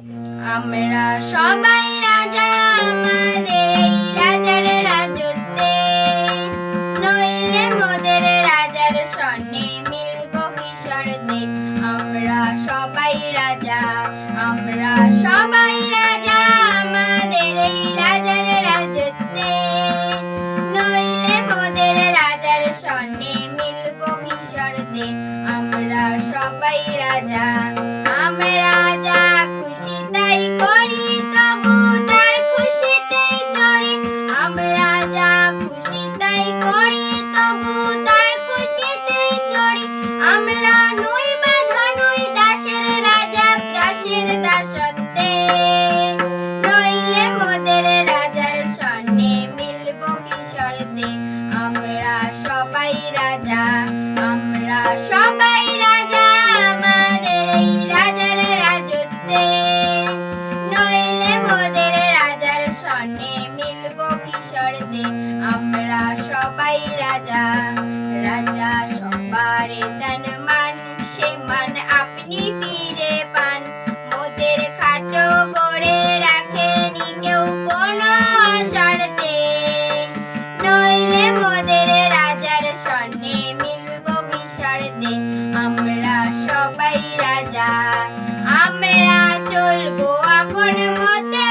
আমরা সবাই রাজা আমাদের এই রাজার রাজত্বে, নইলে মোদের রাজার সনে মিলব কি শর্তে। আমরা সবাই রাজা, আমরা সবাই রাজা আমাদের এই রাজার রাজত্বে, নইলে মোদের রাজার সনে মিলব কি শর্তে। আমরা সবাই রাজা, আমরা যা খুশি তাই করি, তবু তার খুশিতেই চড়ি। আমরা যা খুশি তাই করি, তবু তার খুশিতেই চড়ি। আমরা নই বাঁধা নই দাসের রাজা ত্রাসের দাসত্বে, নইলে মোদের রাজার সনে মিলব কি শর্তে। আমরা সবাই রাজা, আমরা সবাই রাজা আমাদের এই রাজার রাজত্বে, নইলে মোদের রাজার সনে মিলব কি শর্তে। আমরা সবাই রাজা, রাজা সবারে দেন মান, সে মান আপনি ফিরে পান। মোদের খাটো করে রাখেনি কেউ কোনো শর্তে, নইলে মোদের রাজার সনে মিলব কি শর্তে। আমরা সবাই রাজা, আমরা চলবো আপন মতে,